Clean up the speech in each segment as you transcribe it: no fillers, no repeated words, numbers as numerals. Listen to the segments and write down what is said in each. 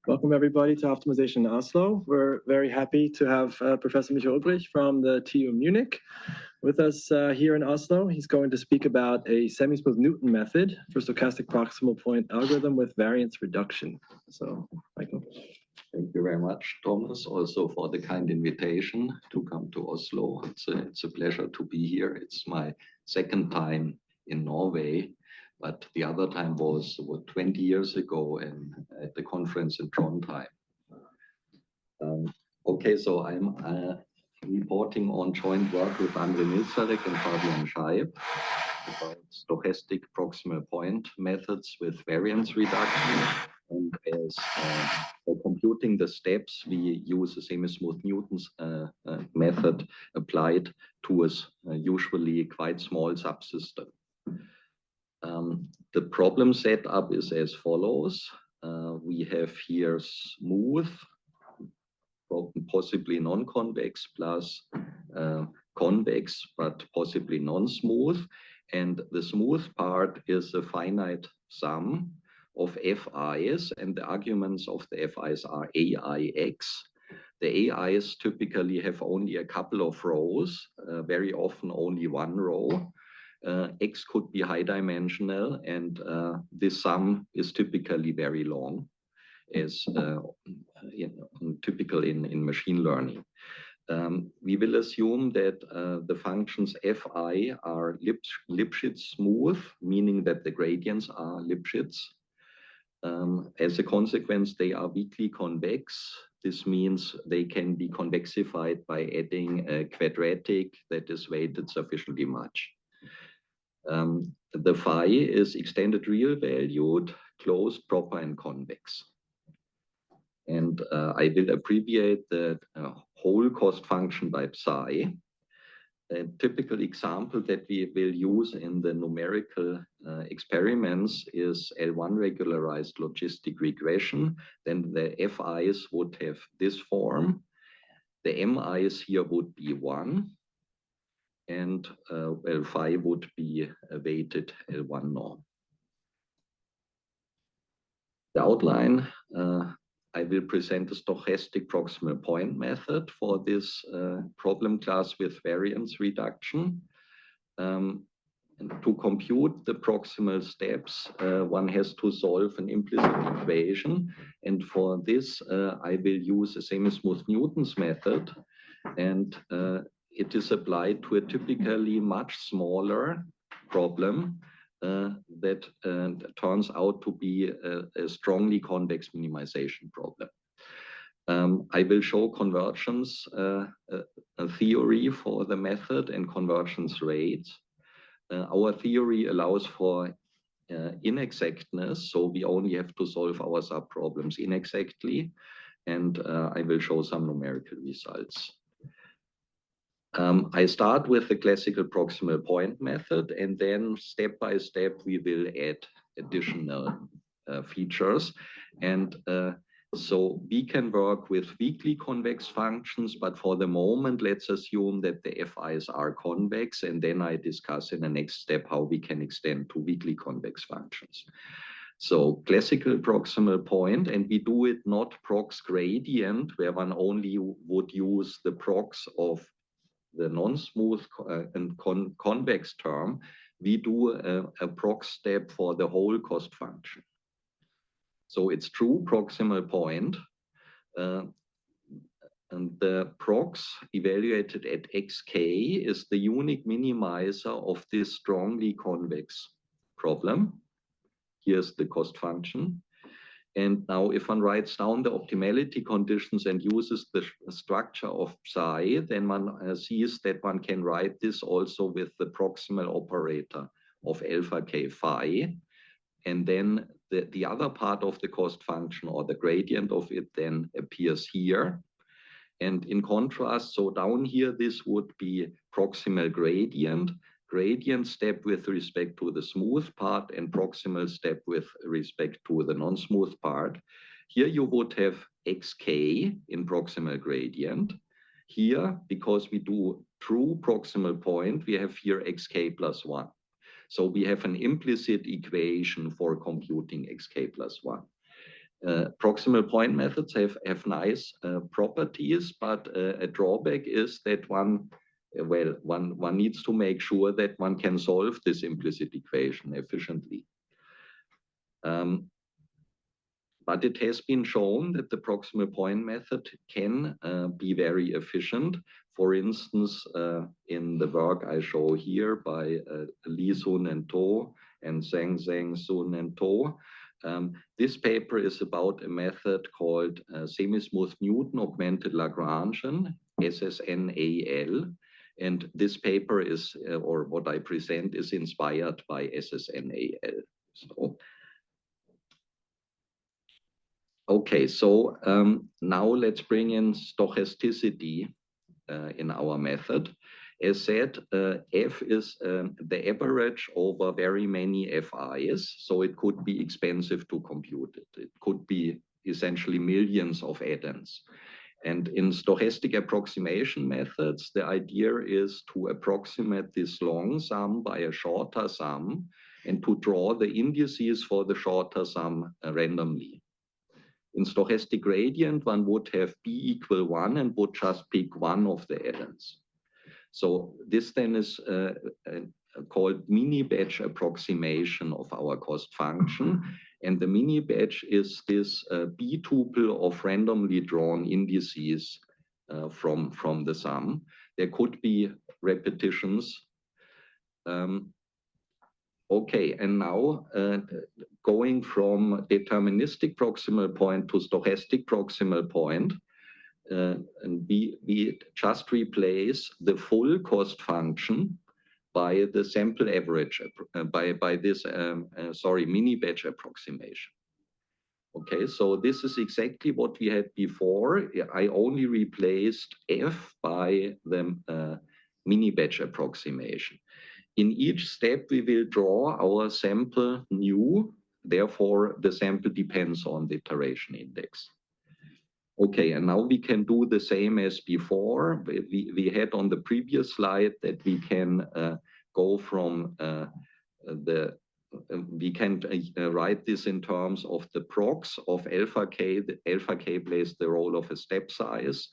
Welcome everybody to Optimization in Oslo. We're very happy to have Professor Michael Ulbrich from the TU Munich with us here in Oslo. He's going to speak about a semi-smooth Newton method for stochastic proximal point algorithm with variance reduction. So, Michael. Thank you very much, Thomas, also for the kind invitation to come to Oslo. It's a pleasure to be here. It's my second time in Norway, but the other time was 20 years ago at the conference in Trondheim. Okay, so I'm reporting on joint work with Andre Nilsarek and Fabian Scheib about stochastic proximal point methods with variance reduction. And as for computing the steps, we use a Semismooth Newton's method applied to a usually quite small subsystem. The problem setup is as follows. We have here smooth, possibly non-convex, plus convex, but possibly non-smooth. And the smooth part is a finite sum of fi's, and the arguments of the fi's are aix. The ai's typically have only a couple of rows, very often only one row. X could be high dimensional, and this sum is typically very long, as typical in machine learning. We will assume that the functions fi are Lipschitz smooth, meaning that the gradients are Lipschitz. As a consequence, they are weakly convex. This means they can be convexified by adding a quadratic that is weighted sufficiently much. The phi is extended real valued, closed, proper, and convex. And I will abbreviate the whole cost function by psi. A typical example that we will use in the numerical experiments is L1 regularized logistic regression. Then the fi's would have this form. The mi's here would be 1. And well, phi would be a weighted L1 norm. The outline, I will present the stochastic proximal point method for this problem class with variance reduction. And to compute the proximal steps, one has to solve an implicit equation. And for this, I will use a Semismooth Newton's method. And it is applied to a typically much smaller problem that turns out to be a strongly convex minimization problem. I will show convergence a theory for the method and convergence rates. Our theory allows for inexactness, so we only have to solve our subproblems inexactly, and I will show some numerical results. I start with the classical proximal point method, and then step by step we will add additional features. And so we can work with weakly convex functions, but for the moment, let's assume that the fi's are convex, and then I discuss in the next step how we can extend to weakly convex functions. So classical proximal point, and we do it not prox gradient, where one only would use the prox of the non-smooth and convex term. We do a prox step for the whole cost function. So it's true proximal point. And the prox evaluated at xk is the unique minimizer of this strongly convex problem. Here's the cost function. And now if one writes down the optimality conditions and uses the structure of psi, then one sees that one can write this also with the proximal operator of alpha k phi. And then the other part of the cost function, or the gradient of it, then appears here. And in contrast, so down here, this would be proximal gradient step with respect to the smooth part, and proximal step with respect to the non-smooth part. Here you would have xk in proximal gradient. Here, because we do true proximal point, we have here xk plus 1. So we have an implicit equation for computing xk plus 1. Proximal point methods have nice properties, but a drawback is that one needs to make sure that one can solve this implicit equation efficiently. But it has been shown that the proximal point method can be very efficient. For instance, in the work I show here by Li, Sun, and To, and Zheng, Sun, and To, this paper is about a method called Semismooth Newton augmented Lagrangian, SSNAL. And this paper is, or what I present, is inspired by SSNAL. So, okay, so now let's bring in stochasticity in our method. As said, F is the average over very many Fi's, so it could be expensive to compute it. It could be essentially millions of addends. And in stochastic approximation methods, the idea is to approximate this long sum by a shorter sum and to draw the indices for the shorter sum randomly. In stochastic gradient, one would have B equal 1 and would just pick one of the addends. So this then is called mini-batch approximation of our cost function. And the mini-batch is this B tuple of randomly drawn indices from the sum. There could be repetitions. Okay, and now going from deterministic proximal point to stochastic proximal point, and we just replace the full cost function by the sample average, by this, mini-batch approximation. Okay, so this is exactly what we had before. I only replaced F by the mini-batch approximation. In each step, we will draw our sample nu. Therefore, the sample depends on the iteration index. Okay, and now we can do the same as before. We had on the previous slide that we can go from we can write this in terms of the prox of alpha k. The alpha k plays the role of a step size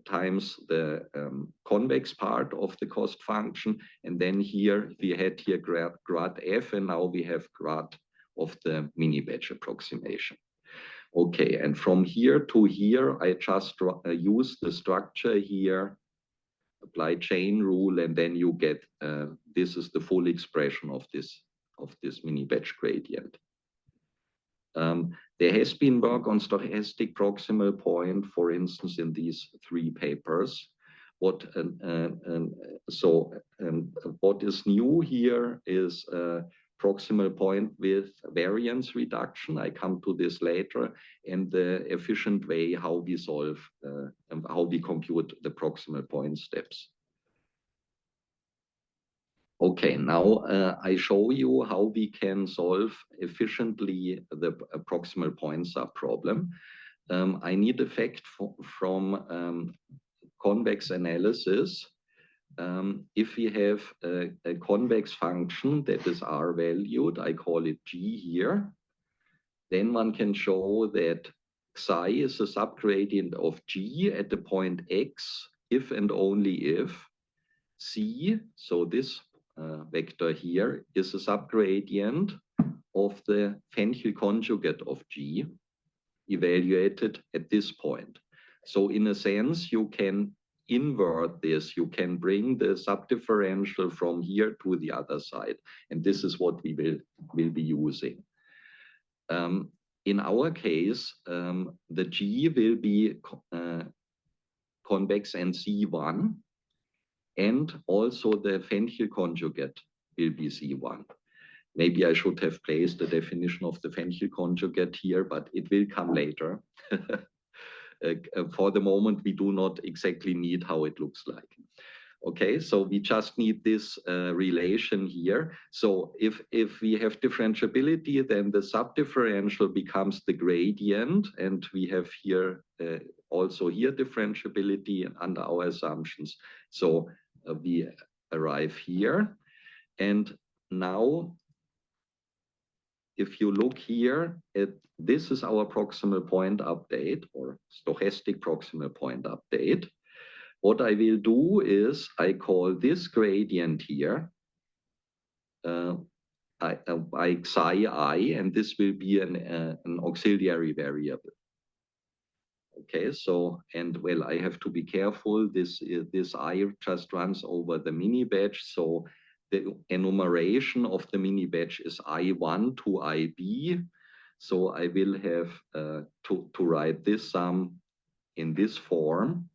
times the convex part of the cost function. And then here we had here grad f, and now we have grad of the mini-batch approximation. Okay, and from here to here, I just use the structure here, apply chain rule, and then you get, this is the full expression of this mini-batch gradient. There has been work on stochastic proximal point, for instance, in these three papers. What is new here is proximal point with variance reduction. I come to this later, and the efficient way how we solve and how we compute the proximal point steps. Okay, now I show you how we can solve efficiently the proximal point subproblem. I need effect from convex analysis. If we have a convex function that is R valued, I call it G here, then one can show that Xi is a subgradient of G at the point X, if and only if C, so this vector here, is a subgradient of the Fenchel conjugate of G evaluated at this point. So in a sense, you can invert this, you can bring the subdifferential from here to the other side. And this is what we will be using. In our case, the G will be convex and C1, and also the Fenchel conjugate will be C1. Maybe I should have placed the definition of the Fenchel conjugate here, but it will come later. For the moment, we do not exactly need how it looks like. Okay, so we just need this relation here. So if we have differentiability, then the subdifferential becomes the gradient, and we have here also here differentiability under our assumptions. So we arrive here, and now if you look here at this is our proximal point update or stochastic proximal point update. What I will do is I call this gradient here xi I, and this will be an auxiliary variable. Okay, so, and well, I have to be careful. This I just runs over the mini batch. So the enumeration of the mini batch is I1 to IB. So I will have to write this sum in this form.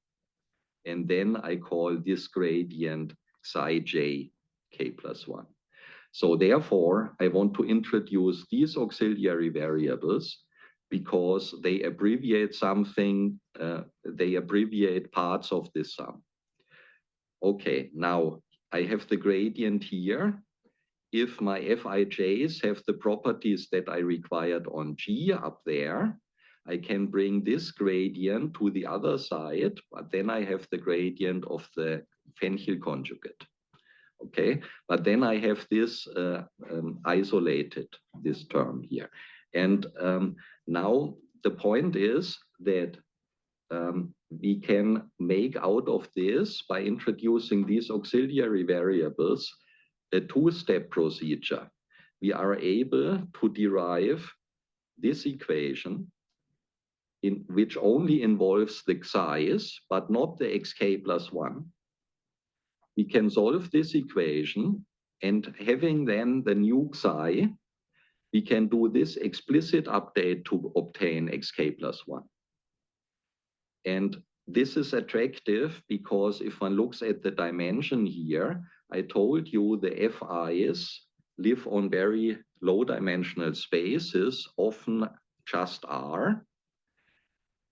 And then I call this gradient xi j k plus 1. So therefore, I want to introduce these auxiliary variables because they abbreviate something, they abbreviate parts of this sum. Okay, now I have the gradient here. If my Fij's have the properties that I required on G up there, I can bring this gradient to the other side, but then I have the gradient of the Fenchel conjugate. Okay, but then I have this isolated, this term here. And now the point is that we can make out of this, by introducing these auxiliary variables, a two-step procedure. We are able to derive this equation in which only involves the xi's, but not the xk plus 1. We can solve this equation, and having then the new xi, we can do this explicit update to obtain xk plus 1. And this is attractive because if one looks at the dimension here, I told you the Fi's live on very low dimensional spaces, often just R.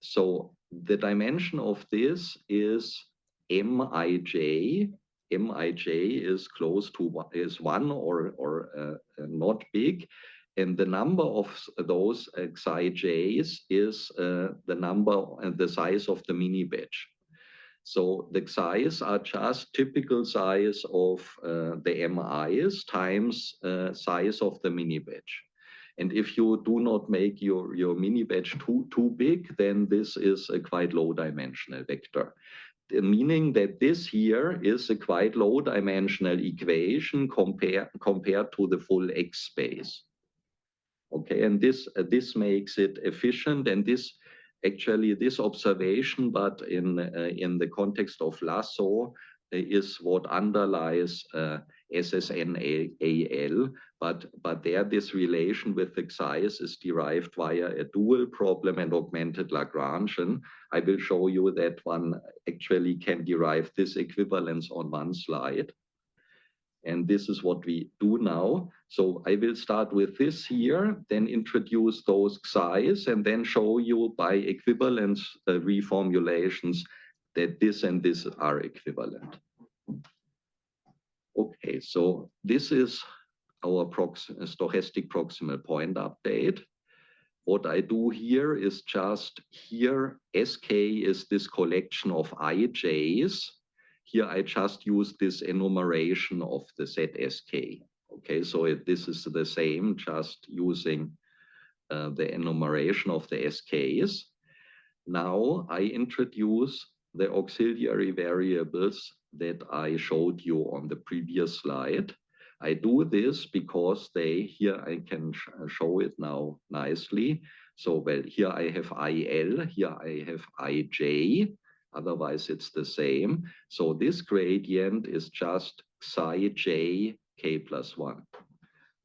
So the dimension of this is Mij. Mij is close to is 1 or not big. And the number of those xij's is the number and the size of the mini batch. So the xi's are just typical size of the mi's times size of the mini batch. And if you do not make your mini batch too big, then this is a quite low dimensional vector. Meaning that this here is a quite low dimensional equation compared to the full X space. Okay, and this makes it efficient, and this actually this observation, but in the context of Lasso, is what underlies SSNAL, but there this relation with the xi's is derived via a dual problem and augmented Lagrangian. I will show you that one actually can derive this equivalence on one slide. And this is what we do now. So I will start with this here, then introduce those xi's, and then show you by equivalence reformulations that this and this are equivalent. Okay, so this is our stochastic proximal point update. What I do here is just here, Sk is this collection of ij's. Here I just use this enumeration of the set Sk. Okay, so this is the same, just using the enumeration of the Sk's. Now I introduce the auxiliary variables that I showed you on the previous slide. I do this because here I can show it now nicely. So, well, here I have IL, here I have IJ, otherwise it's the same. So this gradient is just xi j k plus 1.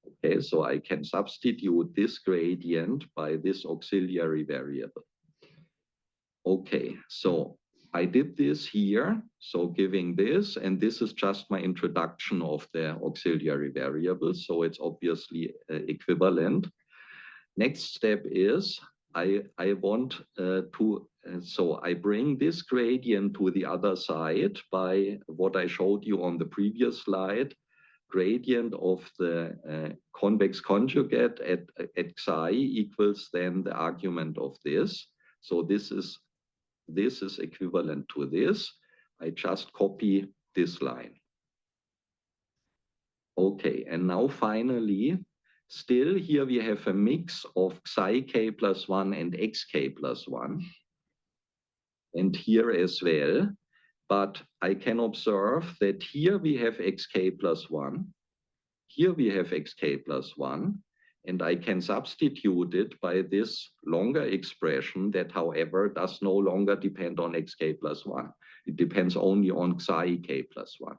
Okay, so I can substitute this gradient by this auxiliary variable. Okay, so I did this here, so giving this, and this is just my introduction of the auxiliary variables, so it's obviously equivalent. Next step is I want so I bring this gradient to the other side by what I showed you on the previous slide, gradient of the convex conjugate at xi equals then the argument of this. So this is equivalent to this. I just copy this line. Okay, and now finally, Still, here we have a mix of psi k plus 1 and xk plus 1. And here as well. But I can observe that here we have xk plus 1. Here we have xk plus 1. And I can substitute it by this longer expression that, however, does no longer depend on xk plus 1. It depends only on psi k plus 1.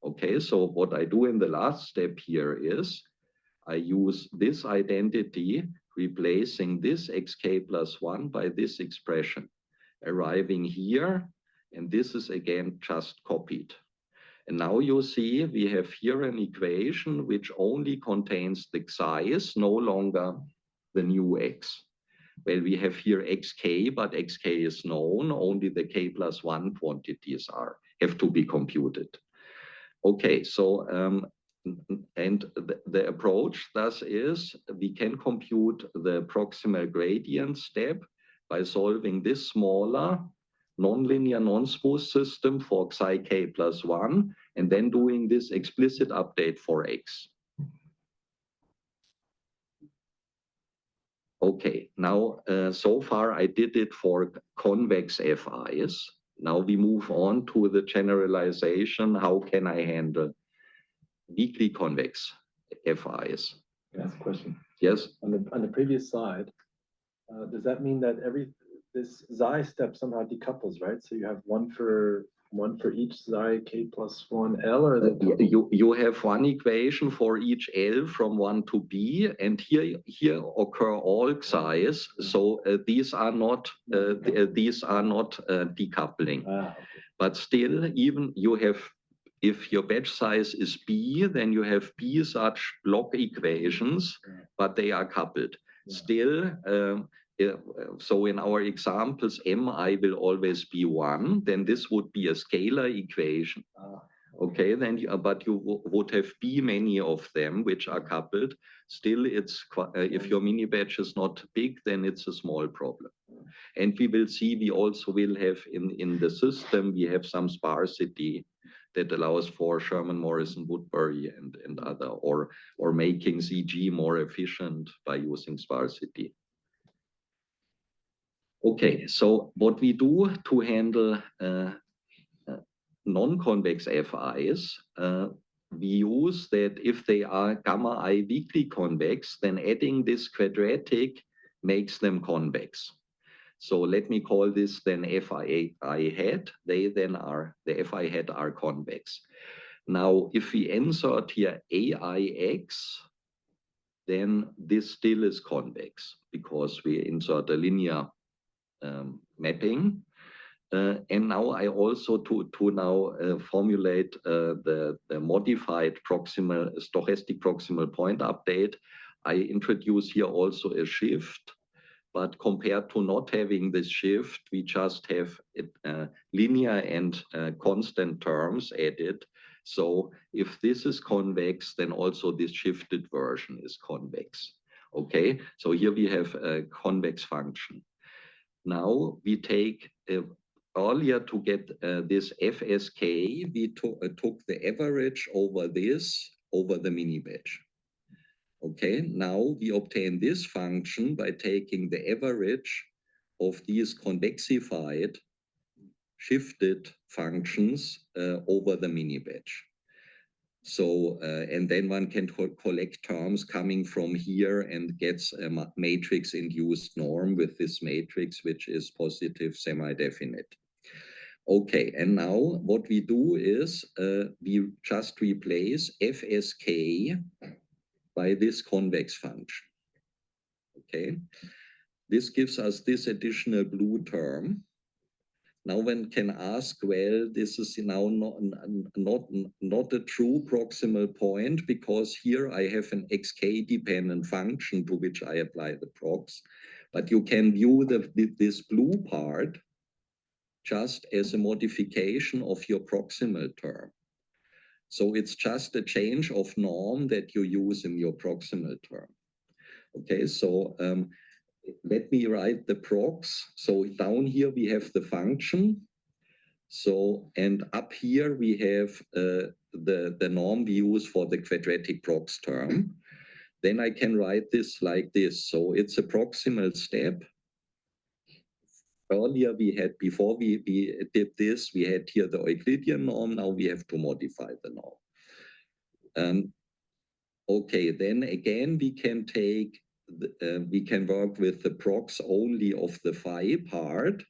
Okay, so what I do in the last step here is I use this identity replacing this xk plus 1 by this expression, arriving here, and this is again just copied. And now you see we have here an equation which only contains the xi's, no longer the new x. Well, we have here xk, but xk is known, only the k plus 1 quantities have to be computed. Okay, so and the approach thus is we can compute the proximal gradient step by solving this smaller nonlinear non-smooth system for psi k plus 1 and then doing this explicit update for x. Okay, now so far I did it for convex FIs. Now we move on to the generalization. How can I handle weakly convex FIs? Can I ask a question? Yes. On the previous slide, does that mean that this xi step somehow decouples, right? So you have one for each xi k plus 1 L, or you have one equation for each L from 1 to B, and here occur all xi's. So these are not decoupling. Okay. But still, even you have, if your batch size is B, then you have B such block equations, but they are coupled. Still, so in our examples, mi will always be 1, then this would be a scalar equation. Okay, then but you would have B many of them which are coupled. Still, it's if your mini batch is not big, then it's a small problem. And we will see, we also will have in the system, we have some sparsity that allows for Sherman, Morrison, Woodbury and other, or making ZG more efficient by using sparsity. Okay, so what we do to handle non-convex FIs, we use that if they are gamma I weakly convex, then adding this quadratic makes them convex. So let me call this then FI hat. They then are, the FI hat are convex. Now, if we insert here AIX, then this still is convex because we insert a linear mapping. And now I also formulate the modified stochastic proximal point update. I introduce here also a shift, but compared to not having this shift, we just have linear and constant terms added. So if this is convex, then also this shifted version is convex. Okay, so here we have a convex function. Now we take earlier to get this FSK, we took the average over the mini batch. Okay, now we obtain this function by taking the average of these convexified shifted functions over the mini batch. So, and then one can collect terms coming from here and gets a matrix-induced norm with this matrix, which is positive semi-definite. Okay, and now what we do is we just replace FSK by this convex function. Okay, this gives us this additional blue term. Now one can ask, well, this is now not a true proximal point because here I have an xk dependent function to which I apply the prox, but you can view this blue part just as a modification of your proximal term. So it's just a change of norm that you use in your proximal term. Okay, so let me write the prox. So down here we have the function. So, and up here we have the norm we use for the quadratic prox term. then I can write this like this. So it's a proximal step. Earlier we had, before we did this, we had here the Euclidean norm. Now we have to modify the norm. Okay, then again we can take, we can work with the prox only of the phi part.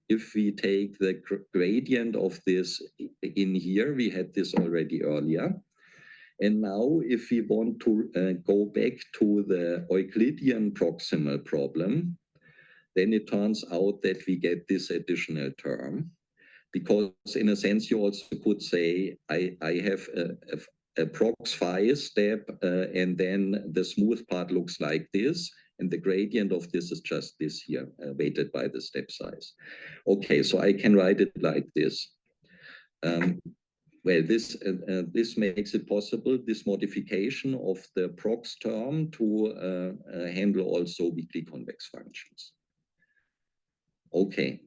If we take the gradient of this in here, we had this already earlier. And now if we want to go back to the Euclidean proximal problem, then it turns out that we get this additional term. Because in a sense, you also could say, I have a prox phi step, and then the smooth part looks like this, and the gradient of this is just this here, weighted by the step size. Okay, so I can write it like this. Well, this makes it possible, this modification of the prox term to handle also weakly convex functions. Okay.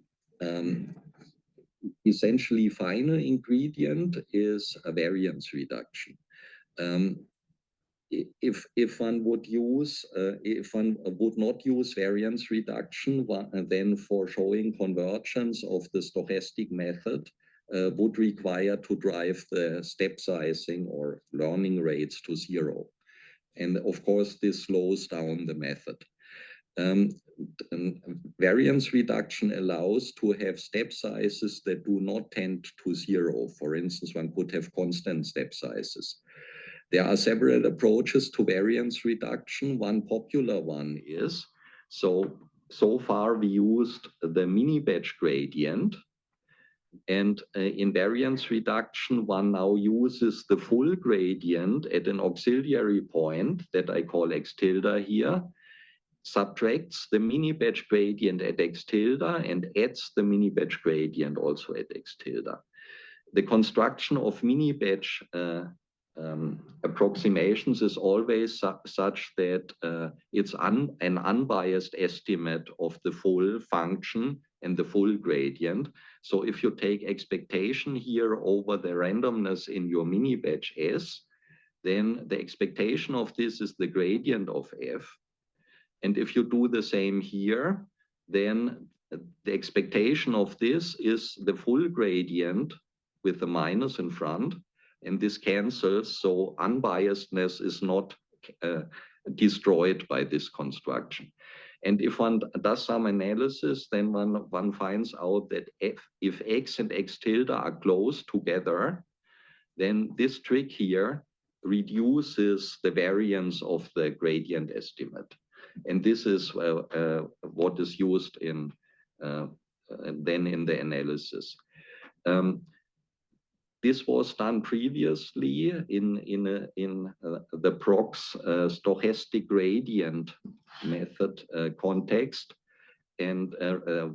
Essentially, final ingredient is a variance reduction. If one would use, if one would not use variance reduction, then for showing convergence of the stochastic method would require to drive the step sizing or learning rates to 0. And of course, this slows down the method. Variance reduction allows to have step sizes that do not tend to 0. For instance, one could have constant step sizes. There are several approaches to variance reduction. One popular one is, so far we used the mini-batch gradient, and in variance reduction, one now uses the full gradient at an auxiliary point that I call x tilde here, subtracts the mini-batch gradient at x tilde and adds the mini-batch gradient also at x tilde. The construction of mini-batch approximations is always such that it's an unbiased estimate of the full function and the full gradient. So if you take expectation here over the randomness in your mini-batch S, then the expectation of this is the gradient of f. And if you do the same here, then the expectation of this is the full gradient with the minus in front, and this cancels, so unbiasedness is not destroyed by this construction. And if one does some analysis, then one finds out that if x and x tilde are close together, then this trick here reduces the variance of the gradient estimate. And this is what is used in then in the analysis. This was done previously in the Prox stochastic gradient method context, and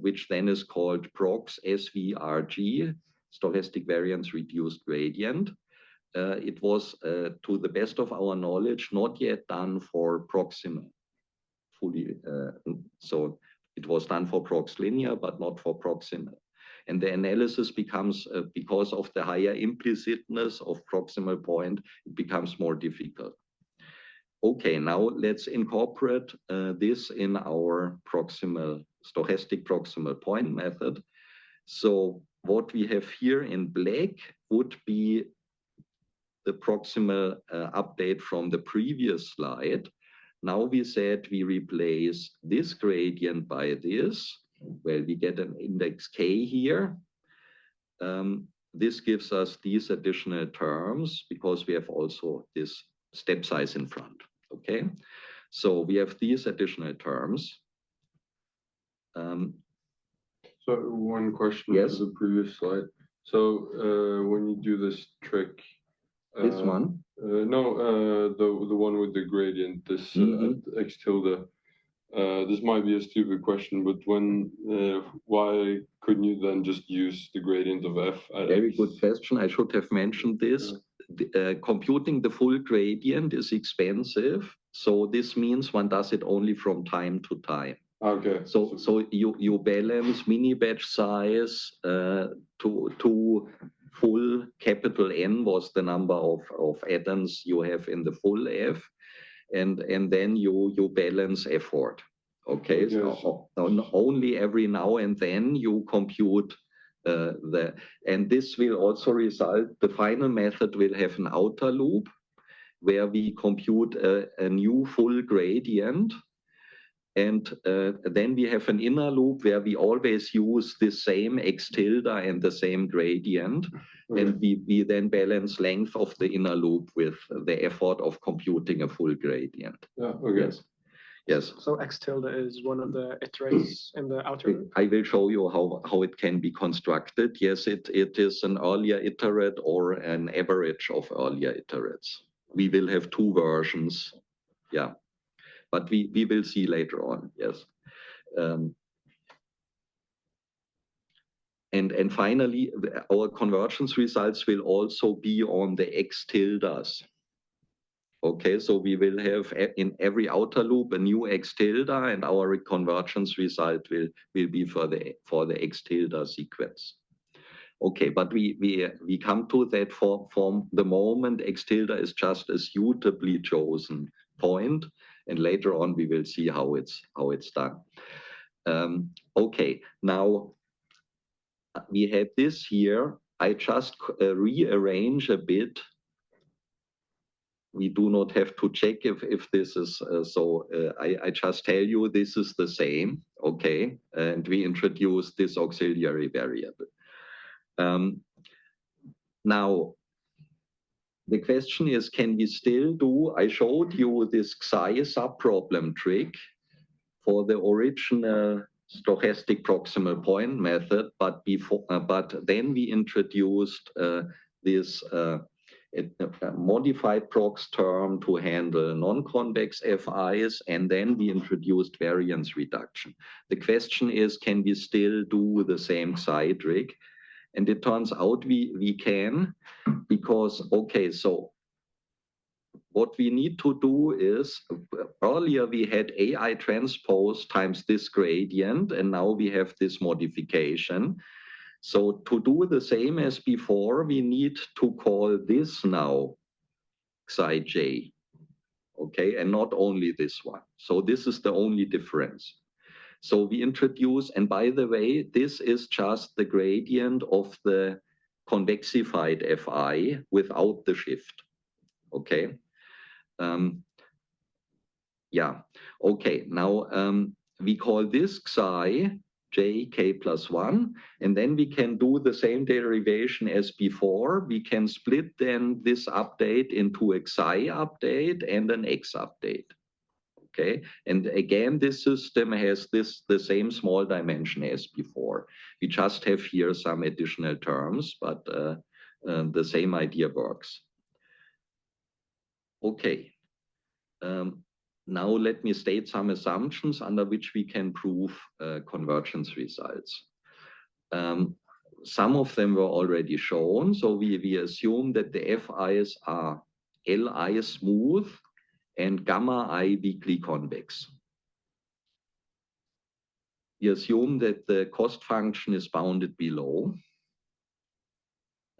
which then is called Prox SVRG, stochastic variance reduced gradient. It was, to the best of our knowledge, not yet done for proximal fully. So it was done for prox linear, but not for proximal. And the analysis becomes, because of the higher implicitness of proximal point, it becomes more difficult. Okay, now let's incorporate this in our proximal, stochastic proximal point method. So what we have here in black would be the proximal update from the previous slide. Now we said we replace this gradient by this. Well, we get an index k here. This gives us these additional terms because we have also this step size in front, okay? So we have these additional terms. So one question Yes. to the previous slide. So when you do this trick, This one? No, the one with the gradient, this x tilde. This might be a stupid question, but when, why couldn't you then just use the gradient of f at Very x? good question. I should have mentioned this. Computing the full gradient is expensive. So this means one does it only from time to time. Okay. So you balance mini batch size to full capital N was the number of atoms you have in the full F. and then you balance effort. Okay, Yes. so only every now and then you compute and this will also result, the final method will have an outer loop where we compute a new full gradient. And then we have an inner loop where we always use the same x tilde and the same gradient. Okay. And we then balance length of the inner loop with the effort of computing a full gradient. Yeah, okay. Yes. Yes. So x tilde is one of the iterates in the outer loop? I will show you how it can be constructed. Yes, it is an earlier iterate or an average of earlier iterates. We will have two versions. Yeah. But we will see later on, yes. And finally, our convergence results will also be on the x tildes. Okay, so we will have in every outer loop a new x tilde, and our convergence result will be for the x tilde sequence. Okay, but we come to that for the moment x tilde is just a suitably chosen point, and later on we will see how it's done. Okay, now we had this here. I just rearrange a bit. We do not have to check if this is I just tell you this is the same. Okay, and we introduce this auxiliary variable. Now, the question is, can we still do, I showed you this Xi subproblem trick for the original stochastic proximal point method, but then we introduced this modified prox term to handle non-convex FIs, and then we introduced variance reduction. The question is, can we still do the same Xi trick? And it turns out we can, because, okay, so what we need to do is, earlier we had AI transpose times this gradient, and now we have this modification. So to do the same as before, we need to call this now Xij, okay, and not only this one. So this is the only difference. So we introduce, and by the way, this is just the gradient of the convexified Fi without the shift, okay? Yeah, okay, now we call this Xi jk plus 1, and then we can do the same derivation as before. We can split then this update into a Xi update and an X update. Okay, and again, this system has the same small dimension as before. We just have here some additional terms, but the same idea works. Okay, now let me state some assumptions under which we can prove convergence results. Some of them were already shown, so we assume that the FIs are Li smooth and gamma I weakly convex. We assume that the cost function is bounded below.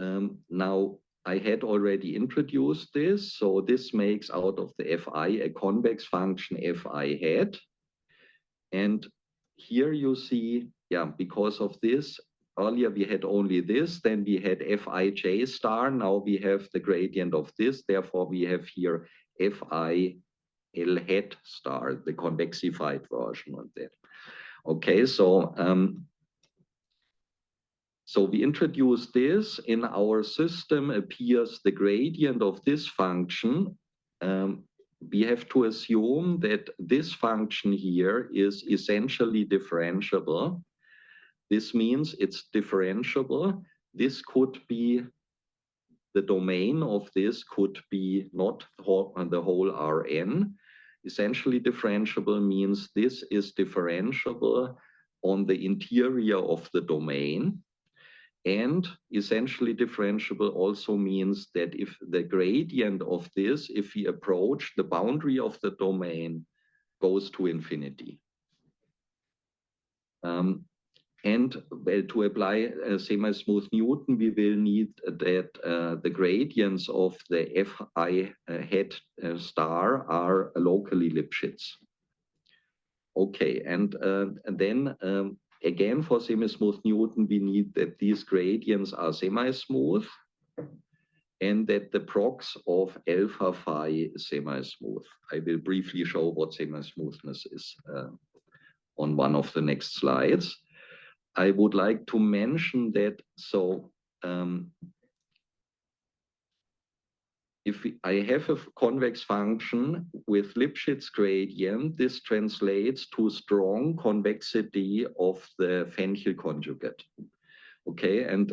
Now, I had already introduced this, so this makes out of the Fi a convex function Fi hat. And here you see, yeah, because of this, earlier we had only this, then we had Fij star, now we have the gradient of this, therefore we have here Fi L hat star, the convexified version of that. Okay, so so we introduce this. In our system appears the gradient of this function. We have to assume that this function here is essentially differentiable. This means it's differentiable. This could be, the domain of this could be not the whole Rn. Essentially differentiable means this is differentiable on the interior of the domain. And essentially differentiable also means that if the gradient of this, if we approach the boundary of the domain, goes to infinity. And well, to apply semi-smooth Newton, we will need that the gradients of the Fi hat star are locally Lipschitz. Okay, and then again for semi-smooth Newton, we need that these gradients are semi-smooth and that the prox of alpha phi is semi-smooth. I will briefly show what semi-smoothness is on one of the next slides. I would like to mention that, so if I have a convex function with Lipschitz gradient, this translates to strong convexity of the Fenchel conjugate. Okay, and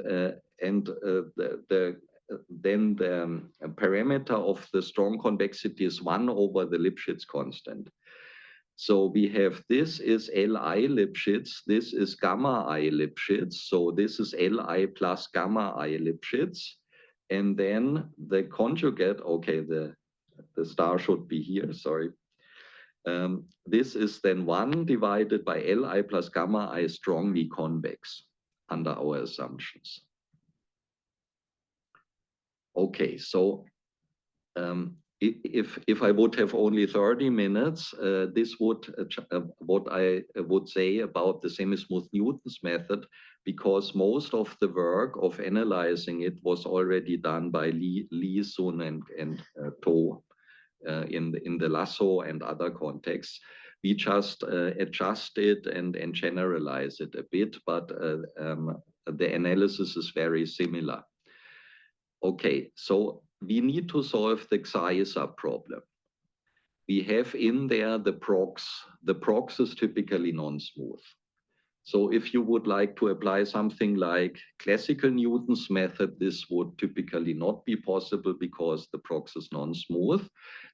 then the parameter of the strong convexity is 1 over the Lipschitz constant. So we have this is Li Lipschitz, this is gamma I Lipschitz, so this is Li plus gamma I Lipschitz, and then the conjugate, okay, the star should be here, sorry. This is then 1 divided by Li plus gamma I strongly convex under our assumptions. Okay, so if I would have only 30 minutes, this would what I would say about the semi-smooth Newton's method, because most of the work of analyzing it was already done by Lee, Sun, and To in the lasso and other contexts. We just adjust it and generalize it a bit, but the analysis is very similar. Okay, so we need to solve the Xi subproblem. We have in there the prox. The prox is typically non-smooth. So if you would like to apply something like classical Newton's method, this would typically not be possible because the prox is non-smooth.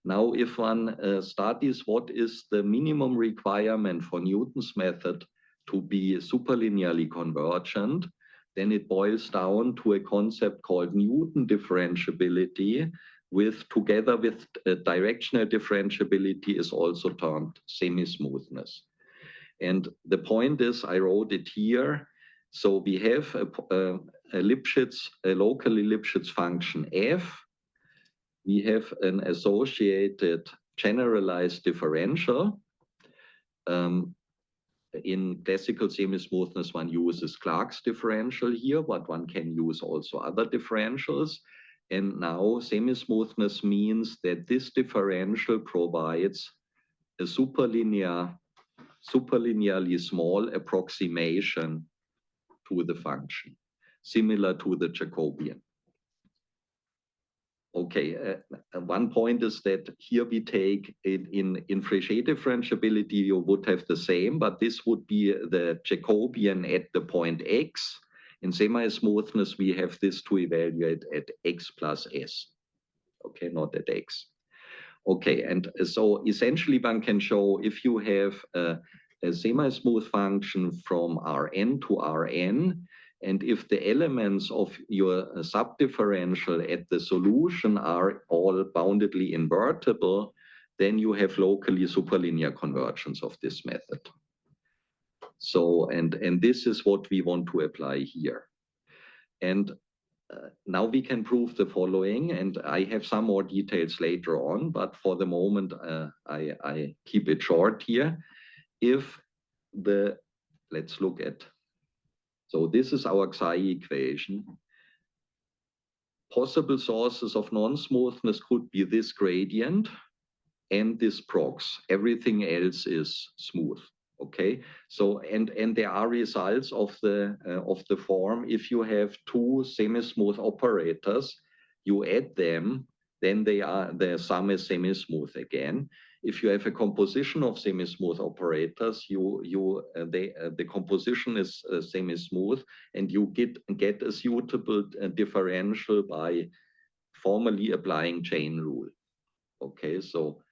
Now, if one studies what is the minimum requirement for Newton's method to be superlinearly convergent, then it boils down to a concept called Newton differentiability, together with directional differentiability is also termed semi-smoothness. And the point is, I wrote it here. So we have a locally Lipschitz function f. We have an associated generalized differential. In classical semi-smoothness, one uses Clark's differential here, but one can use also other differentials. And now semi-smoothness means that this differential provides a superlinearly small approximation to the function, similar to the Jacobian. Okay, one point is that here we take it in Fréchet differentiability, you would have the same, but this would be the Jacobian at the point x. In semi-smoothness, we have this to evaluate at x plus s, okay, not at x. Okay, and so essentially one can show if you have a semi-smooth function from Rn to Rn, and if the elements of your subdifferential at the solution are all boundedly invertible, then you have locally superlinear convergence of this method. So, and this is what we want to apply here. And now we can prove the following, and I have some more details later on, but for the moment, I keep it short here. If let's look at, so this is our Xi equation. Possible sources of non-smoothness could be this gradient and this prox. Everything else is smooth. Okay, so and there are results of the form. If you have two semi-smooth operators, you add them, then the sum is semi-smooth again. If you have a composition of semi-smooth operators, the composition is semi-smooth, and you get a suitable differential by formally applying chain rule. Okay, so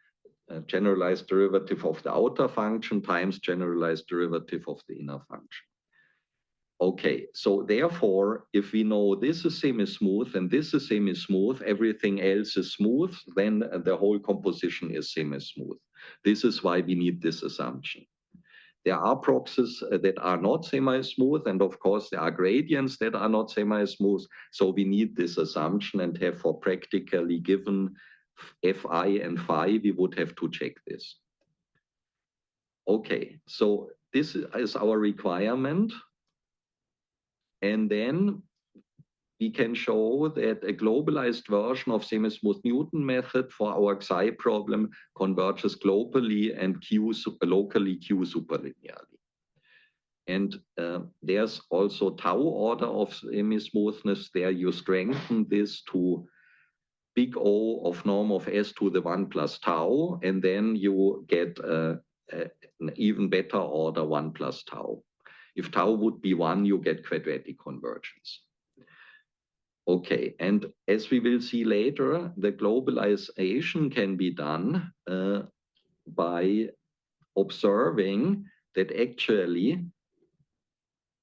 generalized derivative of the outer function times generalized derivative of the inner function. Okay, so therefore, if we know this is semi-smooth and this is semi-smooth, everything else is smooth, then the whole composition is semi-smooth. This is why we need this assumption. There are proxies that are not semi-smooth, and of course there are gradients that are not semi-smooth. So we need this assumption and have for practically given Fi and Phi, we would have to check this. Okay, so this is our requirement. And then we can show that a globalized version of Semismooth Newton method for our Xi problem converges globally and locally Q superlinearly. And there's also tau order of semismoothness. There you strengthen this to big O of norm of S to the 1 plus tau, and then you get an even better order 1 plus tau. If tau would be 1, you get quadratic convergence. Okay, and as we will see later, the globalization can be done by observing that actually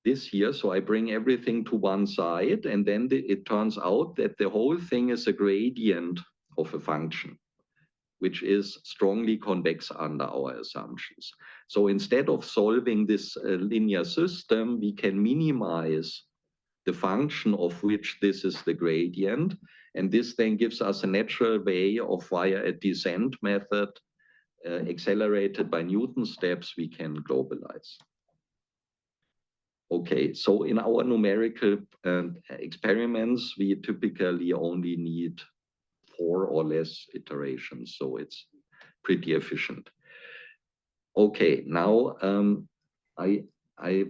this here, so I bring everything to one side, and then it turns out that the whole thing is a gradient of a function, which is strongly convex under our assumptions. So instead of solving this linear system, we can minimize the function of which this is the gradient. And this then gives us a natural way of via a descent method, accelerated by Newton steps, we can globalize. Okay, so in our numerical experiments, we typically only need 4 or less iterations, so it's pretty efficient. Okay, now I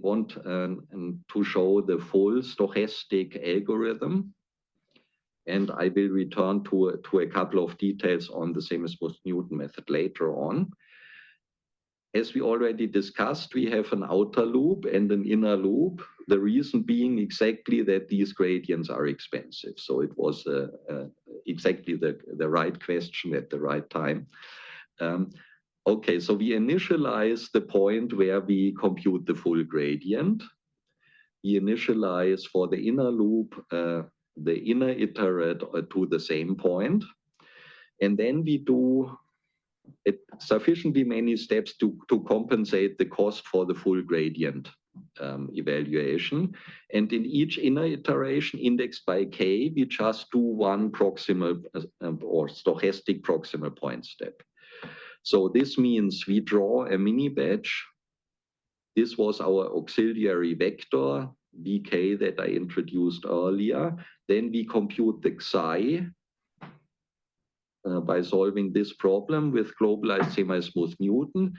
want to show the full stochastic algorithm, and I will return to a couple of details on the Semismooth Newton method later on. As we already discussed, we have an outer loop and an inner loop, the reason being exactly that these gradients are expensive. So it was exactly the right question at the right time. Okay, so we initialize the point where we compute the full gradient. We initialize for the inner loop, the inner iterate to the same point. And then we do sufficiently many steps to compensate the cost for the full gradient evaluation. And in each inner iteration indexed by k, we just do one proximal or stochastic proximal point step. So this means we draw a mini batch. This was our auxiliary vector, vk, that I introduced earlier. Then we compute the Xi by solving this problem with globalized semi-smooth Newton.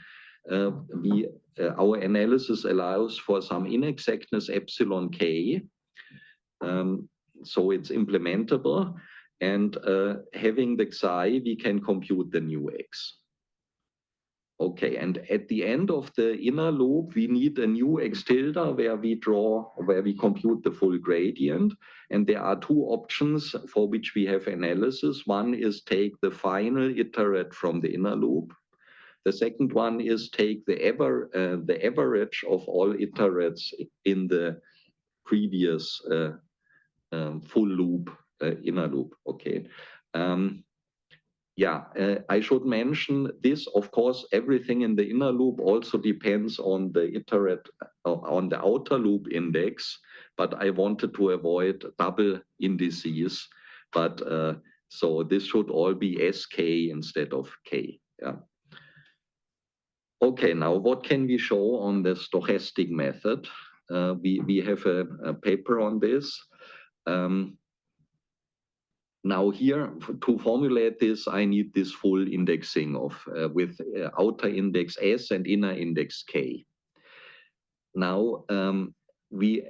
Our analysis allows for some inexactness epsilon k, so it's implementable. And having the Xi, we can compute the new x. Okay, and at the end of the inner loop, we need a new x tilde where we compute the full gradient. And there are 2 options for which we have analysis. One is take the final iterate from the inner loop. The second one is take the average of all iterates in the previous full loop, inner loop, okay. I should mention this, of course, everything in the inner loop also depends on the iterate, on the outer loop index, but I wanted to avoid double indices. But so this should all be sk instead of k. Yeah. Okay, now what can we show on the stochastic method? We have a paper on this. Now here, to formulate this, I need this full indexing of with outer index S and inner index K. Now we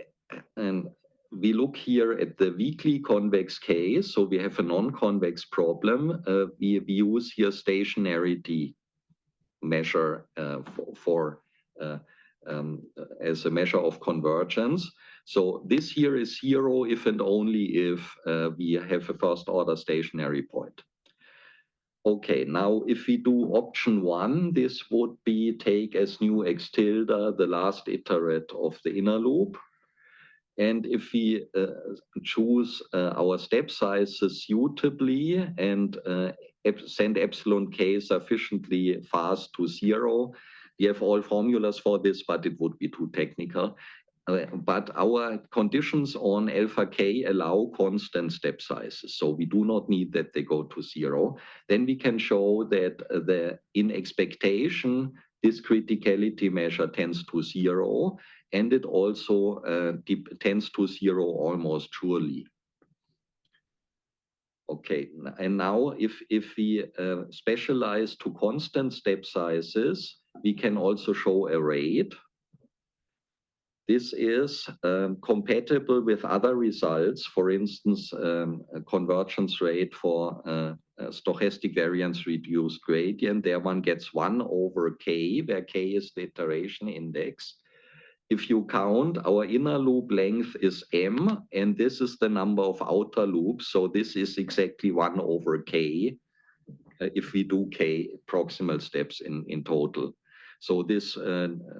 look here at the weakly convex case. So we have a non-convex problem. We use here stationarity measure as a measure of convergence. So this here is 0 if and only if we have a first order stationary point. Okay, now if we do option 1, this would be take as new x tilde the last iterate of the inner loop. And if we choose our step sizes suitably and send epsilon k sufficiently fast to 0, We have all formulas for this, but it would be too technical. But our conditions on alpha k allow constant step sizes, so we do not need that they go to 0. Then we can show that in expectation, this criticality measure tends to 0, and it also tends to 0 almost surely. Okay, and now if we specialize to constant step sizes, we can also show a rate. This is compatible with other results, for instance, a convergence rate for a stochastic variance-reduced gradient. There one gets 1 over k, where k is the iteration index. If you count, our inner loop length is m, and this is the number of outer loops. So this is exactly 1 over k if we do k proximal steps in total. So this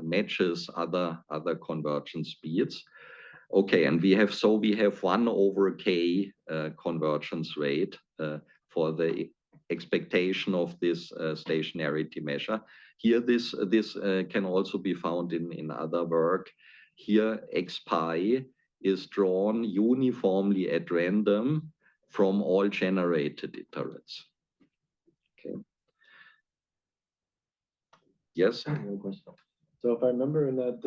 matches other convergence speeds. Okay, and we have 1 over k convergence rate for the expectation of this stationarity measure. Here, this can also be found in other work. Here, x pi is drawn uniformly at random from all generated iterates. Okay. Yes. So if I remember in that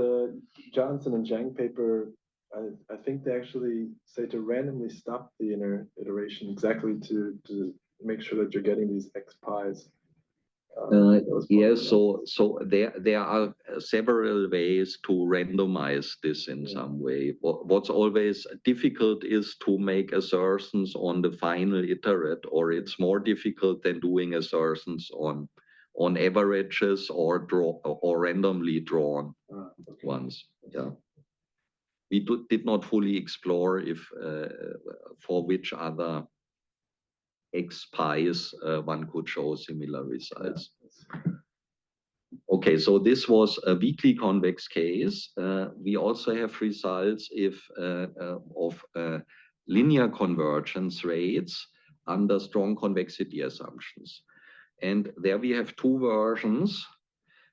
Johnson and Zhang paper, I think they actually say to randomly stop the inner iteration exactly to make sure that you're getting these x pi's. Yes, so there are several ways to randomize this in some way. What's always difficult is to make assertions on the final iterate, or it's more difficult than doing assertions on averages or randomly drawn ones. Yeah, we did not fully explore if for which other x pi's one could show similar results. Okay, so this was a weakly convex case. We also have results of linear convergence rates under strong convexity assumptions. And there we have 2 versions.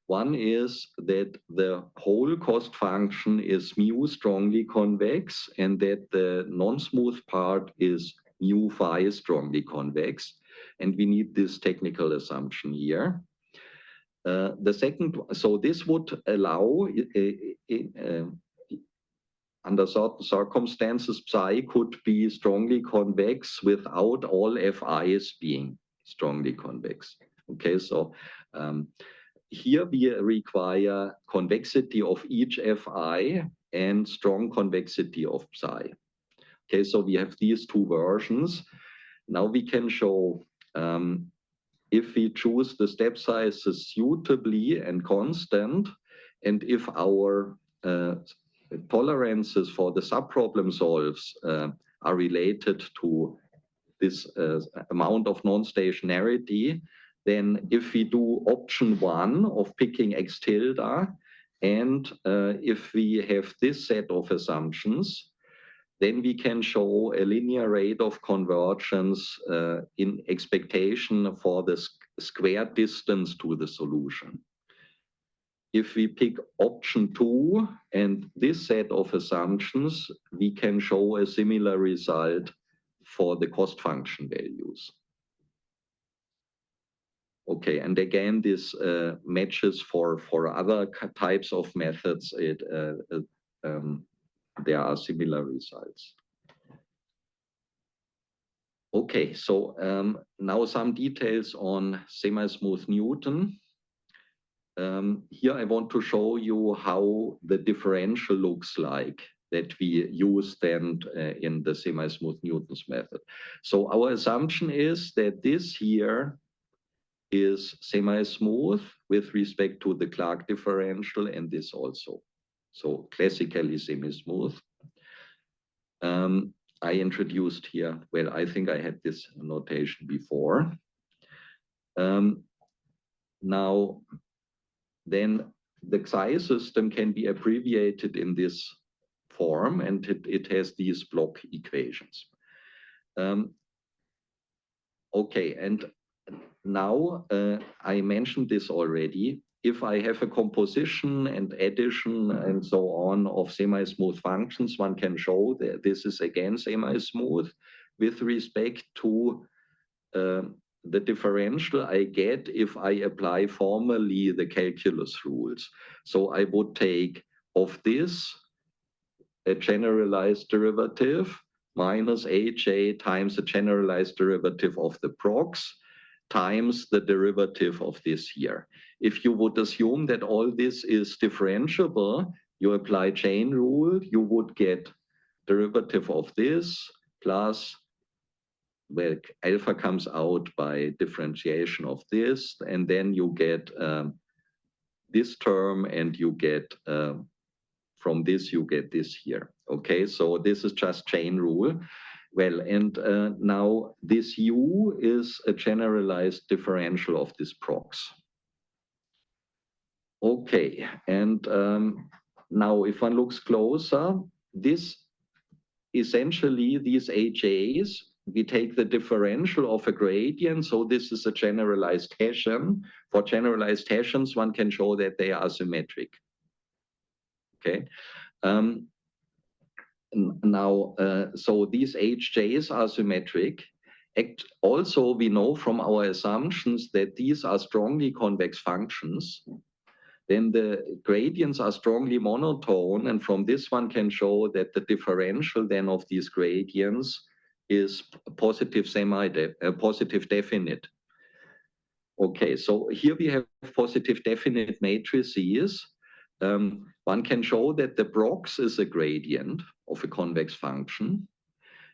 One is that the whole cost function is mu strongly convex, and that the non-smooth part is mu phi strongly convex. And we need this technical assumption here. The second, so this would allow, under certain circumstances, psi could be strongly convex without all fi's being strongly convex. Okay, so here we require convexity of each fi and strong convexity of psi. Okay, so we have these 2 versions. Now we can show if we choose the step sizes suitably and constant, and if our tolerances for the subproblem solves are related to this amount of non-stationarity, then if we do option 1 of picking x tilde, and if we have this set of assumptions, then we can show a linear rate of convergence in expectation for the square distance to the solution. If we pick option 2 and this set of assumptions, we can show a similar result for the cost function values. Okay, and again, this matches for other types of methods. There are similar results. Okay, so now some details on semi-smooth Newton. Here I want to show you how the differential looks like that we use then in the semi-smooth Newton's method. So our assumption is that this here is semi-smooth with respect to the Clark differential, and this also. So classically semi-smooth. I introduced here, well, I think I had this notation before. Now, then the Xi system can be abbreviated in this form, and it has these block equations. Okay, and now I mentioned this already. if I have a composition and addition and so on of semi-smooth functions, one can show that this is again semi-smooth with respect to the differential I get if I apply formally the calculus rules. So I would take of this a generalized derivative minus aj times the generalized derivative of the prox times the derivative of this here. If you would assume that all this is differentiable, you apply chain rule, you would get derivative of this plus, well, alpha comes out by differentiation of this, and then you get this term, and you get from this you get this here. Okay, so this is just chain rule. Well, and now this u is a generalized differential of this prox. Okay, and now if one looks closer, this essentially these AJs, we take the differential of a gradient, so this is a generalized Hessian. For generalized Hessians, one can show that they are symmetric. Okay. Now, so these HJs are symmetric. Also, we know from our assumptions that these are strongly convex functions. Then the gradients are strongly monotone, and from this one can show that the differential then of these gradients is positive positive definite. Okay, so here we have positive definite matrices. One can show that the prox is a gradient of a convex function.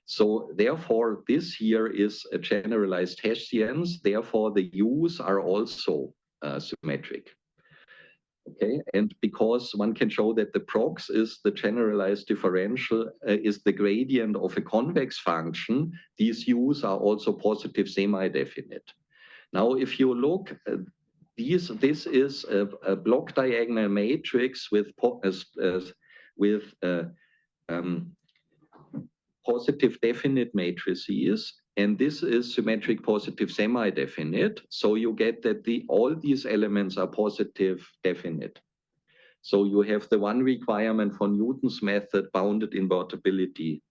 So therefore, this here is a generalized Hessian. Therefore, the u's are also symmetric. Okay, and because one can show that the prox is the generalized differential, is the gradient of a convex function, these u's are also positive semi-definite. Now, if you look, this is a block diagonal matrix with positive definite matrices, and this is symmetric positive semi-definite. So you get that all these elements are positive definite. So you have the one requirement for Newton's method, bounded invertibility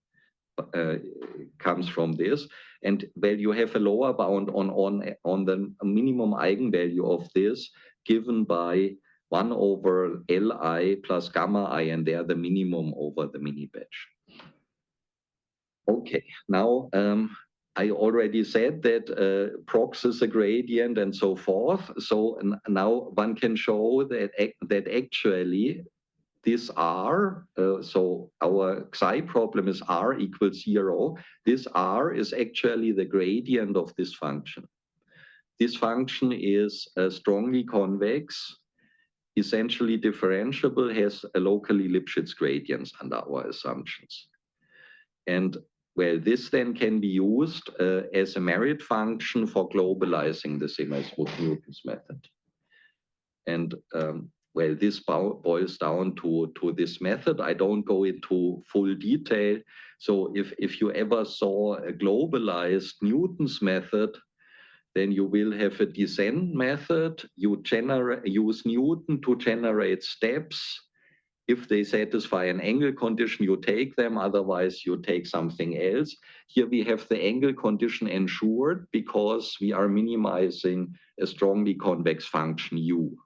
comes from this. And where you have a lower bound on the minimum eigenvalue of this given by 1 over Li plus gamma I, and there the minimum over the mini batch. Okay, now I already said that prox is a gradient and so forth. So now one can show that actually this R, so our psi problem is R equals 0. This R is actually the gradient of this function. This function is strongly convex, essentially differentiable, has a locally Lipschitz gradients under our assumptions. And well, this then can be used as a merit function for globalizing the semi-smooth Newton's method. And well, this boils down to this method. I don't go into full detail. So if you ever saw a globalized Newton's method, then you will have a descent method. You use Newton to generate steps. If they satisfy an angle condition, you take them. Otherwise, you take something else. Here we have the angle condition ensured because we are minimizing a strongly convex function u.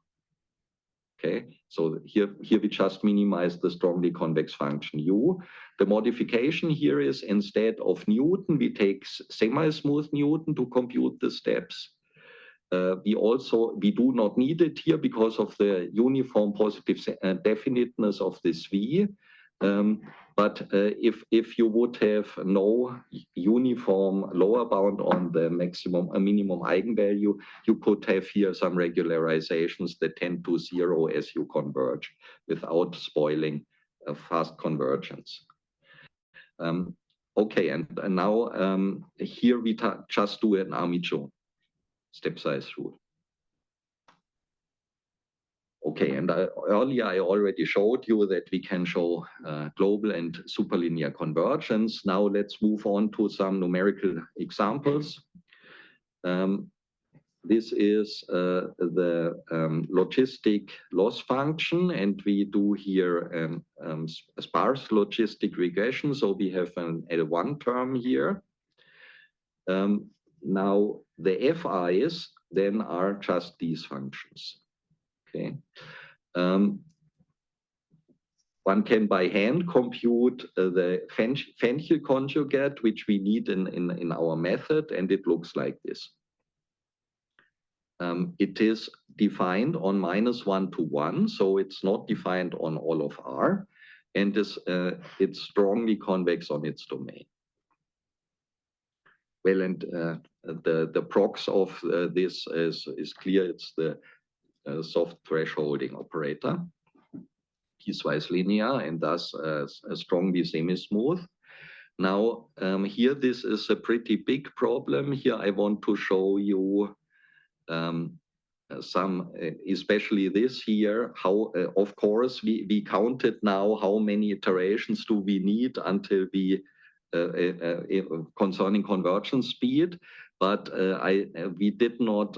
Okay, so here we just minimize the strongly convex function u. The modification here is instead of Newton, we take semi-smooth Newton to compute the steps. We do not need it here because of the uniform positive definiteness of this V. But if you would have no uniform lower bound on the minimum eigenvalue, you could have here some regularizations that tend to 0 as you converge without spoiling a fast convergence. Okay, and now here we just do an Amicho step size rule. Okay, and earlier I already showed you that we can show global and superlinear convergence. Now let's move on to some numerical examples. this is the logistic loss function, and we do here a sparse logistic regression. So we have an L1 term here. Now the FIs then are just these functions. Okay. One can by hand compute the Fenchel conjugate, which we need in our method, and it looks like this. It is defined on -1 to 1, so it's not defined on all of R, and it's strongly convex on its domain. Well, and the prox of this is clear. It's the soft thresholding operator, piecewise linear, and thus strongly semi-smooth. Now, here this is a pretty big problem. Here I want to show you some, especially this here, how, of course, we counted now how many iterations do we need until we, concerning convergence speed, but we did not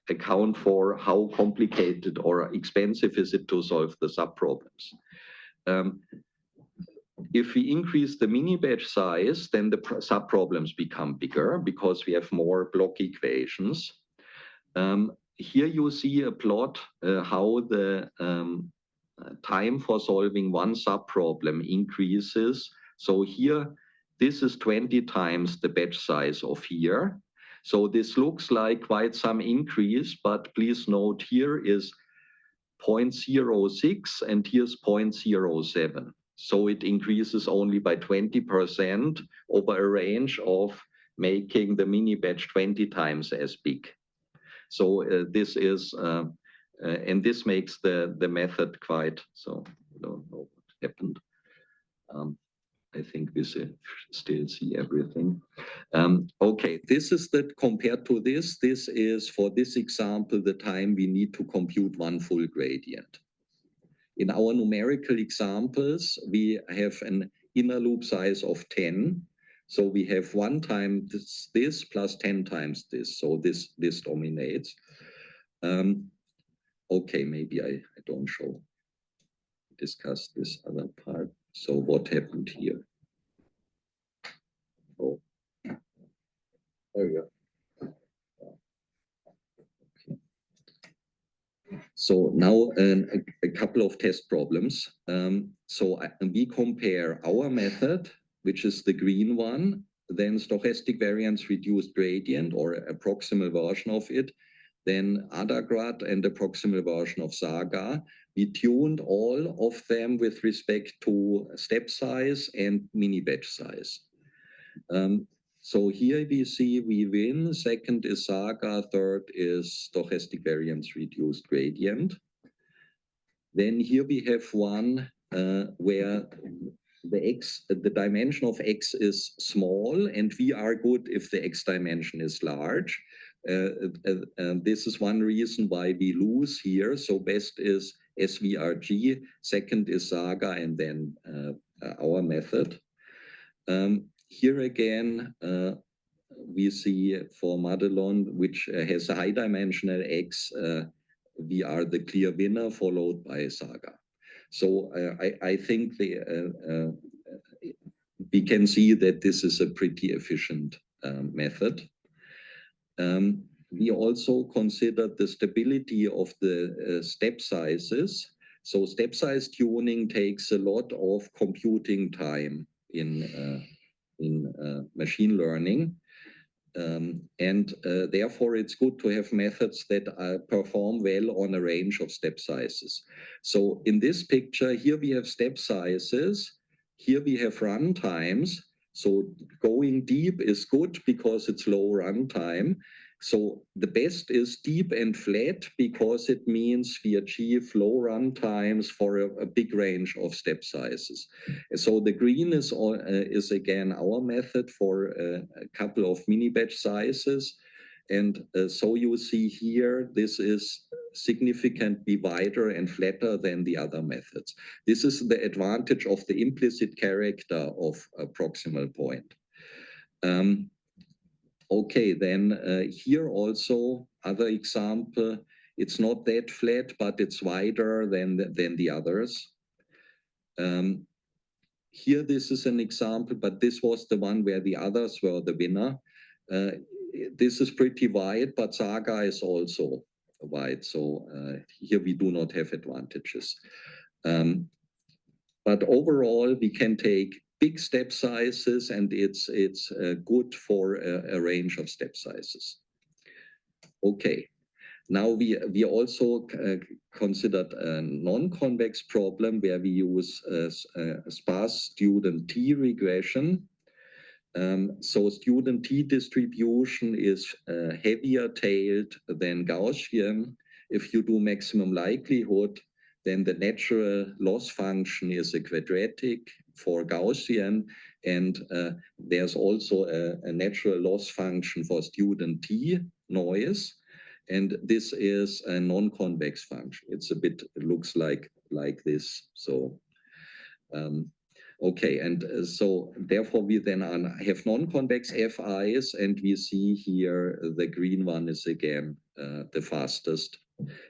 account for how complicated or expensive is it to solve the subproblems. If we increase the mini-batch size, then the subproblems become bigger because we have more block equations. Here you see a plot how the time for solving one subproblem increases. So here, this is 20 times the batch size of here. So this looks like quite some increase, but please note here is 0.06 and here's 0.07. So it increases only by 20% over a range of making the mini batch 20 times as big. So this is, and this makes the method quite, so I don't know what happened. I think we still see everything. Okay, this is that compared to this is for this example, the time we need to compute one full gradient. In our numerical examples, we have an inner loop size of 10. So we have 1 time this plus 10 times this. So this dominates. Okay, maybe I don't discuss this other part. So what happened here? Oh, there we go. Okay. So now a couple of test problems. We compare our method, which is the green one, then stochastic variance reduced gradient or a proximal version of it, then Adagrad and the proximal version of Saga. We tuned all of them with respect to step size and mini batch size. So here we see we win. Second is Saga, third is stochastic variance reduced gradient. Then here we have one where the dimension of x is small, and we are good if the x dimension is large. This is one reason why we lose here. So best is SVRG, second is Saga, and then our method. Here again, we see for Madelon, which has a high dimensional x, we are the clear winner, followed by Saga. So I think we can see that this is a pretty efficient method. We also considered the stability of the step sizes. So step size tuning takes a lot of computing time in machine learning. Therefore, it's good to have methods that perform well on a range of step sizes. So in this picture, here we have step sizes. Here we have run times. So going deep is good because it's low runtime. So the best is deep and flat because it means we achieve low runtimes for a big range of step sizes. So the green is again our method for a couple of mini batch sizes. And so you see here, this is significantly wider and flatter than the other methods. This is the advantage of the implicit character of a proximal point. Okay, then here also other example. It's not that flat, but it's wider than the others. Here, this is an example, but this was the one where the others were the winner. This is pretty wide, but Saga is also wide. So here we do not have advantages. But overall, we can take big step sizes, and it's good for a range of step sizes. Okay. Now we also considered a non-convex problem where we use a sparse student T regression. So student T distribution is heavier tailed than Gaussian. If you do maximum likelihood, then the natural loss function is a quadratic for Gaussian, and there's also a natural loss function for student T noise. And this is a non-convex function. It's a bit, it looks like this. So, okay, and so therefore we then have non-convex FIs, and we see here the green one is again the fastest.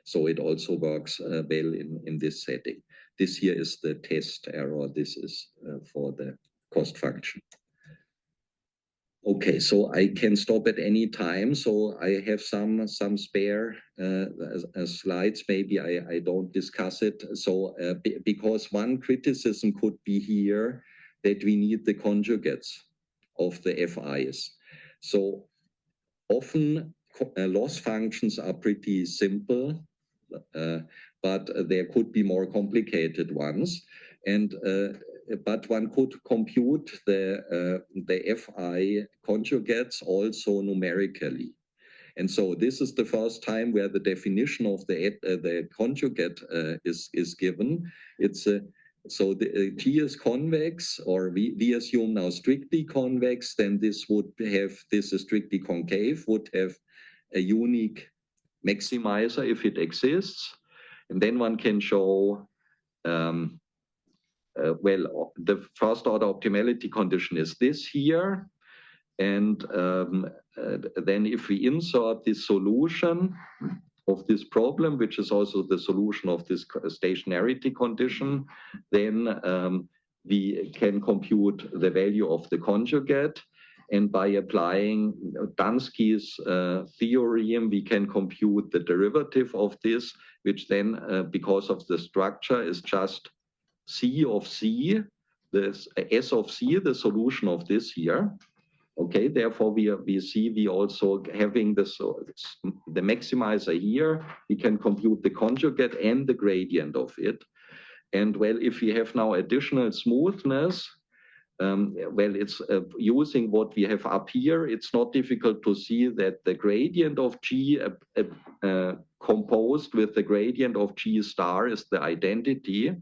So it also works well in this setting. This here is the test error. This is for the cost function. Okay, so I can stop at any time. So I have some spare slides. Maybe I don't discuss it. So because one criticism could be here that we need the conjugates of the FIs. So often loss functions are pretty simple, but there could be more complicated ones. And but one could compute the FI conjugates also numerically. And so this is the first time where the definition of the conjugate is given. It's so the T is convex, or we assume now strictly convex, then this is strictly concave, would have a unique maximizer if it exists. And then one can show well, the first order optimality condition is this here. And then if we insert this solution of this problem, which is also the solution of this stationarity condition, then we can compute the value of the conjugate. And by applying Dansky's theorem, we can compute the derivative of this, which then, because of the structure, is just C of C, this S of C, the solution of this here. Okay, therefore we see we also having this, the maximizer here, we can compute the conjugate and the gradient of it. And well, if we have now additional smoothness, well, it's using what we have up here, it's not difficult to see that the gradient of G composed with the gradient of G star is the identity.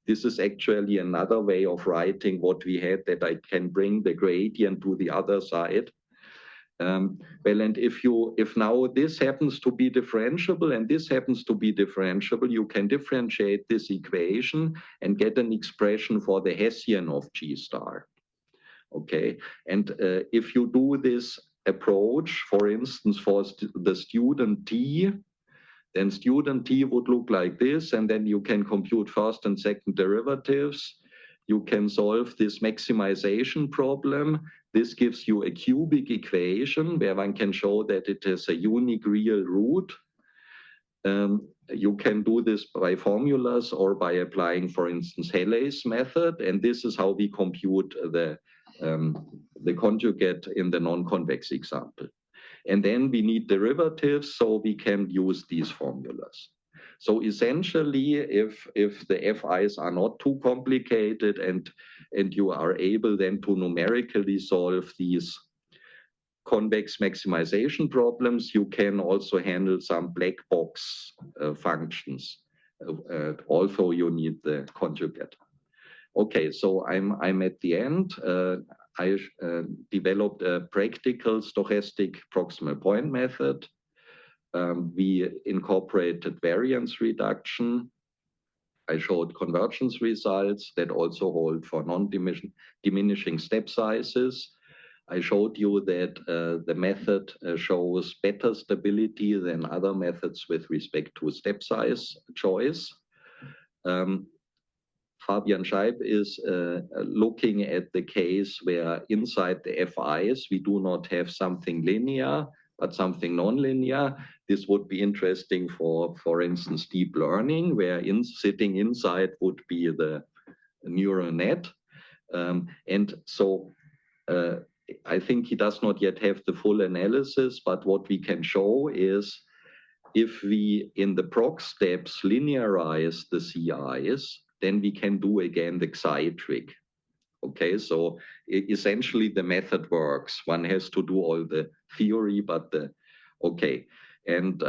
This is actually another way of writing what we had, that I can bring the gradient to the other side. Well, and if now this happens to be differentiable and this happens to be differentiable, you can differentiate this equation and get an expression for the Hessian of G star. Okay, and if you do this approach, for instance, for the student T, then student T would look like this, and then you can compute first and second derivatives. You can solve this maximization problem. This gives you a cubic equation where one can show that it is a unique real root. You can do this by formulas or by applying, for instance, Haley's method, and this is how we compute the conjugate in the non-convex example. And then we need derivatives, so we can use these formulas. So essentially, if the FIs are not too complicated and you are able then to numerically solve these convex maximization problems, you can also handle some black box functions. Also, you need the conjugate. Okay, so I'm at the end. I developed a practical stochastic proximal point method. We incorporated variance reduction. I showed convergence results that also hold for non-diminishing step sizes. I showed you that the method shows better stability than other methods with respect to step size choice. Fabian Scheib is looking at the case where inside the FIs we do not have something linear, but something nonlinear. This would be interesting for instance, deep learning, where sitting inside would be the neural net. And so I think he does not yet have the full analysis, but what we can show is if we, in the proc steps, linearize the CIs, then we can do again the Xi trick. Okay, so essentially the method works. One has to do all the theory, but okay. And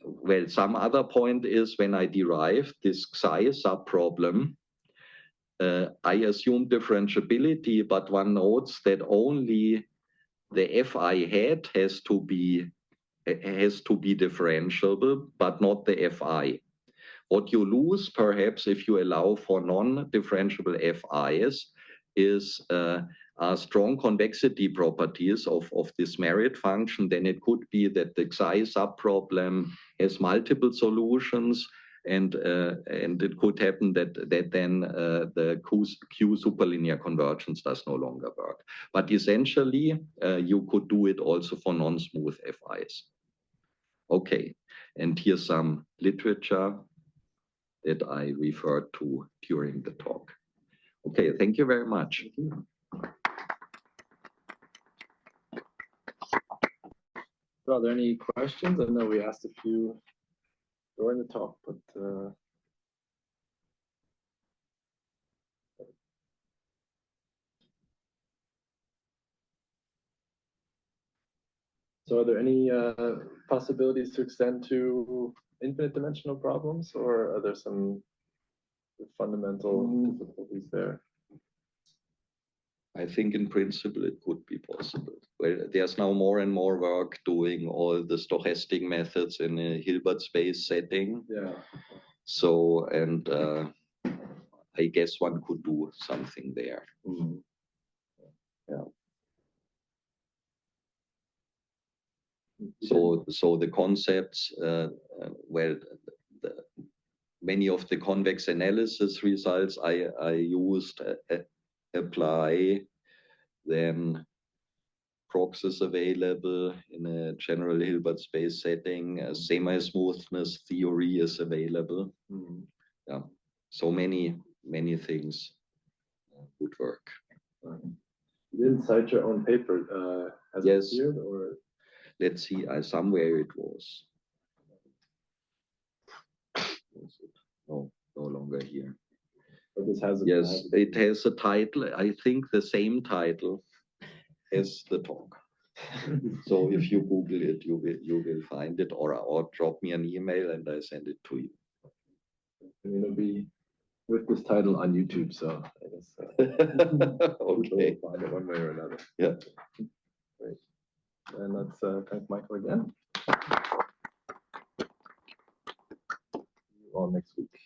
well, some other point is when I derive this Xi subproblem, I assume differentiability, but one notes that only the Fi hat has to be differentiable, but not the Fi. What you lose, perhaps, if you allow for non-differentiable FIs, is strong convexity properties of this merit function. Then it could be that the Xi subproblem has multiple solutions, and it could happen that then the Q superlinear convergence does no longer work. But essentially, you could do it also for non-smooth FIs. Okay, and here's some literature that I referred to during the talk. Okay, thank you very much. So are there any questions? I know we asked a few during the talk, but so are there any possibilities to extend to infinite dimensional problems, or are there some fundamental difficulties there? I think in principle it could be possible. Well, there's now more and more work doing all the stochastic methods in a Hilbert space setting. Yeah. So, and I guess one could do something there. Mm-hmm. Yeah. So the concepts, well, many of the convex analysis results I used apply, then Prox is available in a general Hilbert space setting, semismoothness theory is available. Mm-hmm. Yeah, so many things would work. You didn't cite your own paper, has it appeared, or? Let's see, somewhere it was. No longer here. But this has it has a title. I think the same title as the talk. So if you Google it, you will find it, or drop me an email and I send it to you. And it'll be with this title on YouTube, so I guess okay. We'll find it one way or another. Yeah. Great. And let's thank Michael again. See you all next week.